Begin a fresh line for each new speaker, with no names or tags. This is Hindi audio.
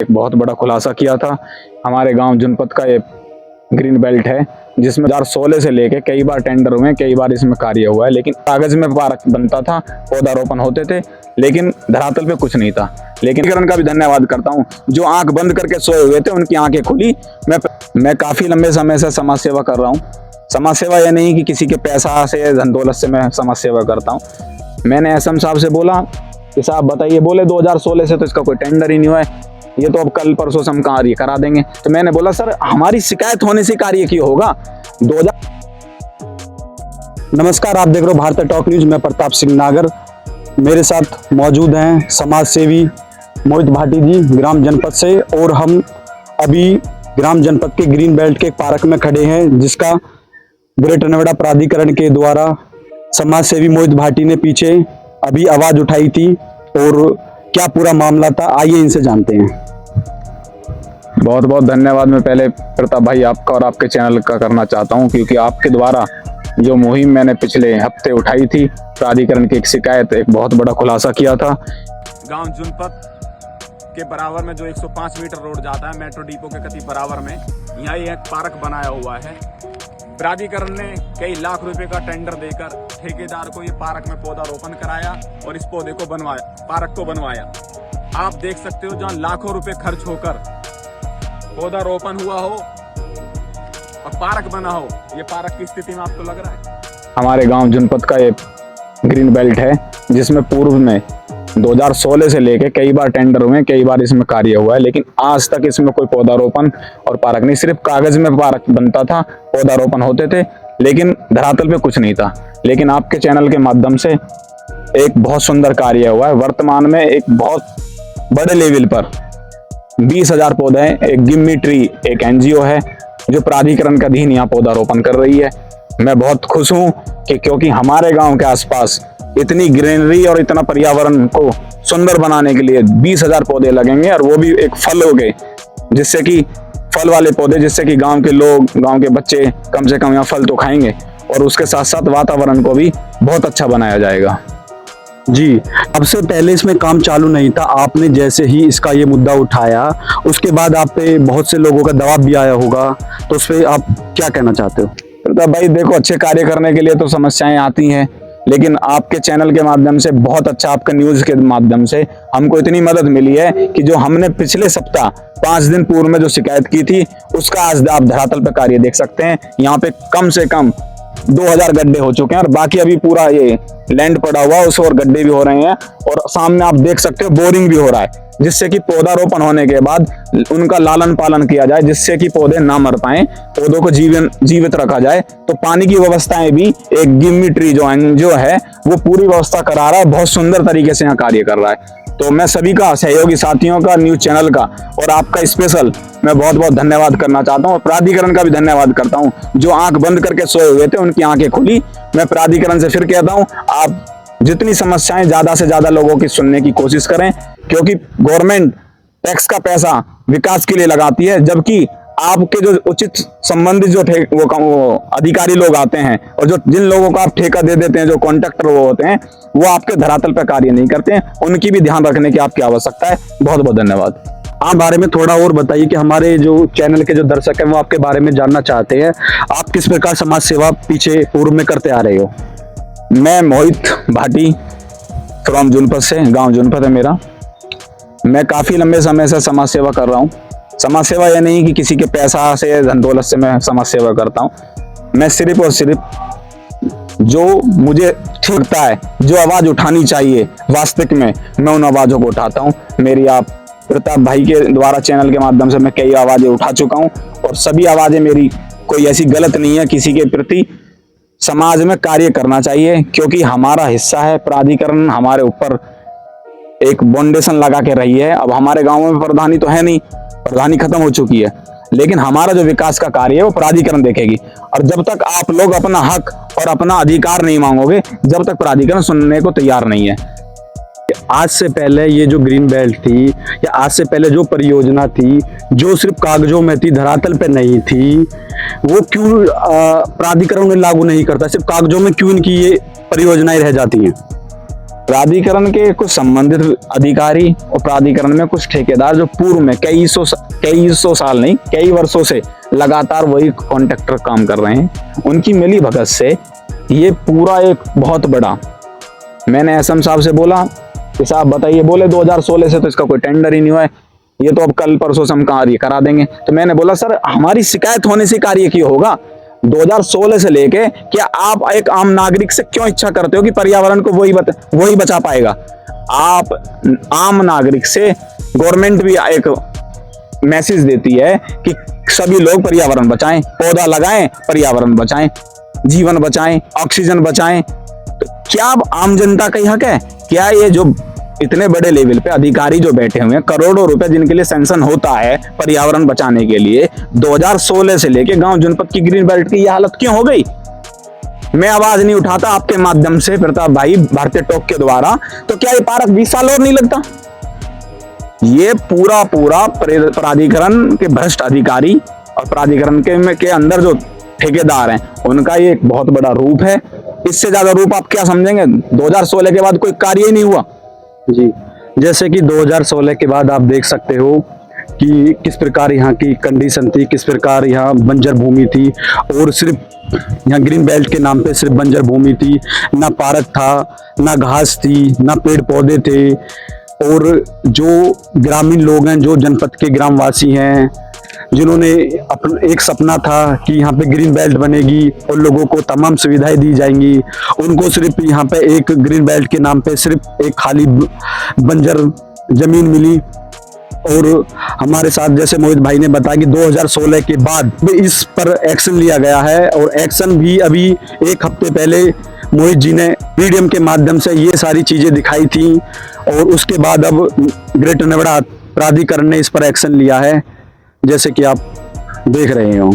एक बहुत बड़ा खुलासा किया था। हमारे गांव जनपद का ये ग्रीन बेल्ट है जिसमें 2016 से लेके कई बार टेंडर हुए, कई बार इसमें कार्य हुआ है, लेकिन कागज में पार्क बनता था, पौधारोपण होते थे, लेकिन धरातल पे कुछ नहीं था। लेकिन किरण का भी धन्यवाद करता हूँ, जो आंख बंद करके सोए हुए थे उनकी आंखें खुली। मैं काफी लंबे समय से समाज सेवा कर रहा हूँ। समाज सेवा यह नहीं कि किसी के पैसा से धन दौलत से मैं समाज सेवा करता हूँ। मैंने एसएम साहब से बोला कि साहब बताइए, बोले 2016 से तो इसका कोई टेंडर ही नहीं हुआ है, ये तो अब कल परसों से हम कार्य करा देंगे। तो मैंने बोला सर हमारी शिकायत होने से कार्य क्यों होगा।
नमस्कार, आप देख रहे हो भारतीय टॉक न्यूज। मैं प्रताप सिंह नागर, मेरे साथ मौजूद हैं समाज सेवी मोहित भाटी जी ग्राम जनपद से, और हम अभी ग्राम जनपद के ग्रीन बेल्ट के पार्क में खड़े हैं, जिसका ग्रेटर नोएडा प्राधिकरण के द्वारा समाज सेवी मोहित भाटी ने पीछे अभी आवाज उठाई थी, और क्या पूरा मामला था आइए इनसे जानते हैं।
बहुत बहुत धन्यवाद मैं पहले प्रताप भाई आपका और आपके चैनल का करना चाहता हूं, क्योंकि आपके द्वारा जो मुहिम मैंने पिछले हफ्ते उठाई थी, प्राधिकरण की एक शिकायत, एक बहुत बड़ा खुलासा किया था।
गांव जनपद के बराबर में जो 105 मीटर रोड जाता है मेट्रो डिपो के करीब बराबर में, यहाँ एक पार्क बनाया हुआ है। प्राधिकरण ने कई लाख रुपए का टेंडर देकर ठेकेदार को ये पार्क में पौधारोपण कराया और इस पौधे को बनवाया, पार्क को बनवाया। आप देख सकते हो जहाँ लाखों रुपए खर्च होकर पौधारोपण हुआ हो और पार्क बना हो, ये पार्क की स्थिति में आपको लग रहा है।
हमारे गांव जनपद का ये ग्रीन बेल्ट है जिसमें पूर्व में 2016 से लेके कई बार टेंडर हुए, कई बार इसमें कार्य हुआ है, लेकिन आज तक इसमें कोई पौधारोपण और पार्क नहीं, सिर्फ कागज में पार्क बनता था, पौधारोपण होते थे, लेकिन धरातल पे कुछ नहीं था। लेकिन आपके चैनल के माध्यम से एक बहुत सुंदर कार्य हुआ है। वर्तमान में एक बहुत बड़े लेवल पर 20,000 पौधे हैं। एक गिम्मी ट्री एक एनजीओ है जो प्राधिकरण का अधीन यहाँ पौधारोपण कर रही है। मैं बहुत खुश हूँ कि क्योंकि हमारे गांव के आसपास इतनी ग्रीनरी और इतना पर्यावरण को सुंदर बनाने के लिए 20,000 पौधे लगेंगे, और वो भी एक फल हो गए, जिससे कि फल वाले पौधे, जिससे कि गांव के लोग, गांव के बच्चे कम से कम यहाँ फल तो खाएंगे, और उसके साथ साथ वातावरण को भी बहुत अच्छा बनाया जाएगा।
जी, अब से पहले इसमें काम चालू नहीं था, आपने जैसे ही इसका ये मुद्दा उठाया उसके बाद आप पे बहुत से लोगों का दबाव भी आया होगा, तो उस पर आप क्या कहना चाहते हो?
प्रताप भाई देखो, अच्छे कार्य करने के लिए तो समस्याएं आती हैं, लेकिन आपके चैनल के माध्यम से बहुत अच्छा, आपका न्यूज के माध्यम से हमको इतनी मदद मिली है कि जो हमने पिछले सप्ताह 5 दिन पूर्व में जो शिकायत की थी, उसका आज आप धरातल पे कार्य देख सकते हैं। यहाँ पे कम से कम 2000 गड्ढे हो चुके हैं, और बाकी अभी पूरा ये लैंड पड़ा हुआ है, उस और गड्ढे भी हो रहे हैं, और सामने आप देख सकते हो बोरिंग भी हो रहा है, जिससे कि पौधारोपण होने के बाद उनका लालन पालन किया जाए, जिससे कि पौधे ना मर पाए, पौधों को जीवित रखा जाए। तो पानी की व्यवस्थाएं भी एक गिम्मी ट्री जो है वो पूरी व्यवस्था करा रहा है, बहुत सुंदर तरीके से यहाँ कार्य कर रहा है। तो मैं सभी का, सहयोगी साथियों का, न्यूज चैनल का और आपका स्पेशल मैं बहुत बहुत धन्यवाद करना चाहता हूँ, और प्राधिकरण का भी धन्यवाद करता हूँ। जो आंख बंद करके सोए हुए थे उनकी आंखें खुली। मैं प्राधिकरण से फिर कहता हूँ, आप जितनी समस्याएं ज्यादा से ज्यादा लोगों की सुनने की कोशिश करें, क्योंकि गवर्नमेंट टैक्स का पैसा विकास के लिए लगाती है, जबकि आपके जो उचित संबंधित जो वो अधिकारी लोग आते हैं, और जो जिन लोगों को आप ठेका दे देते हैं, जो कॉन्ट्रैक्टर वो होते हैं, वो आपके धरातल पर कार्य नहीं करते हैं। उनकी भी ध्यान रखने की आपकी आवश्यकता है। बहुत बहुत धन्यवाद।
आप बारे में थोड़ा और बताइए कि हमारे जो चैनल के जो दर्शक हैं वो आपके बारे में जानना चाहते हैं, आप किस प्रकार समाज सेवा पीछे पूर्व में करते आ रहे हो?
मैं मोहित भाटी फ्रॉम जनपद से, गांव जनपद है मेरा। मैं काफी लंबे समय से समाज सेवा कर रहा हूँ। समाज सेवा यह नहीं कि किसी के पैसा से धन दौलत से मैं समाज सेवा करता हूँ। मैं सिर्फ और सिर्फ जो मुझे ठीक लगता है, जो आवाज उठानी चाहिए वास्तविक में, मैं उन आवाजों को उठाता हूँ। मेरी आप प्रताप भाई के द्वारा चैनल के माध्यम से मैं कई आवाजें उठा चुका हूँ, और सभी आवाजें मेरी कोई ऐसी गलत नहीं है। किसी के प्रति समाज में कार्य करना चाहिए, क्योंकि हमारा हिस्सा है। प्राधिकरण हमारे ऊपर एक फाउंडेशन लगा के रही है। अब हमारे गाँव में प्रधानी तो है नहीं, प्रधानी खत्म हो चुकी है, लेकिन हमारा जो विकास का कार्य है वो प्राधिकरण देखेगी। और जब तक आप लोग अपना हक और अपना अधिकार नहीं मांगोगे, जब तक प्राधिकरण सुनने को तैयार नहीं है।
आज से पहले ये जो ग्रीन बेल्ट थी, या आज से पहले जो परियोजना थी जो सिर्फ कागजों में थी, धरातल पे नहीं थी, वो क्यों प्राधिकरण में लागू नहीं करता? सिर्फ कागजों में क्यों इनकी ये परियोजनाएं रह जाती हैं?
प्राधिकरण के कुछ संबंधित अधिकारी और प्राधिकरण में कुछ ठेकेदार जो पूर्व में कई सौ साल नहीं, कई वर्षों से लगातार वही कॉन्ट्रैक्टर काम कर रहे हैं, उनकी मिली भगत से ये पूरा एक बहुत बड़ा, मैंने एसएम साहब से बोला कि साहब बताइए, बोले 2016 से तो इसका कोई टेंडर ही नहीं हुआ है, ये तो अब कल परसों से हम कार्य करा देंगे। तो मैंने बोला सर हमारी शिकायत होने से कार्य क्यों होगा? 2016 से लेके क्या आप एक आम नागरिक से क्यों इच्छा करते हो कि पर्यावरण को वही बचा पाएगा? आप आम नागरिक से गवर्नमेंट भी एक मैसेज देती है कि सभी लोग पर्यावरण बचाएं, पौधा लगाएं, पर्यावरण बचाएं, जीवन बचाएं, ऑक्सीजन बचाएं। तो क्या अब आम जनता का हक है? क्या ये जो इतने बड़े लेवल पे अधिकारी जो बैठे हुए हैं, करोड़ों रुपए जिनके लिए सैंक्शन होता है पर्यावरण बचाने के लिए, 2016 से लेके गांव जनपद की ग्रीन बेल्ट की ये हालत क्यों हो गई? मैं आवाज नहीं उठाता आपके माध्यम से प्रताप भाई, भारतीय टॉक के द्वारा, तो क्या ये पार्क 20 साल और नहीं लगता? ये पूरा प्राधिकरण के भ्रष्ट अधिकारी और प्राधिकरण के अंदर जो ठेकेदार हैं, उनका ये एक बहुत बड़ा रूप है। इससे ज्यादा रूप आप क्या समझेंगे? 2016 के बाद कोई कार्य ही नहीं हुआ
जी। जैसे कि 2016 के बाद आप देख सकते हो कि किस प्रकार यहाँ की कंडीशन थी, किस प्रकार यहाँ बंजर भूमि थी, और सिर्फ यहाँ ग्रीन बेल्ट के नाम पे सिर्फ बंजर भूमि थी, ना पार्क था, ना घास थी, ना पेड़ पौधे थे। और जो ग्रामीण लोग हैं, जो जनपद के ग्रामवासी हैं, जिन्होंने एक सपना था कि यहाँ पे ग्रीन बेल्ट बनेगी और लोगों को तमाम सुविधाएं दी जाएंगी, उनको सिर्फ यहाँ पे एक ग्रीन बेल्ट के नाम पे सिर्फ एक खाली बंजर जमीन मिली। और हमारे साथ जैसे मोहित भाई ने बताया कि 2016 के बाद इस पर एक्शन लिया गया है, और एक्शन भी अभी एक हफ्ते पहले मोहित जी ने मीडियम के माध्यम से ये सारी चीजें दिखाई थी, और उसके बाद अब ग्रेटर नोएडा प्राधिकरण ने इस पर एक्शन लिया है, जैसे कि आप देख रहे हो।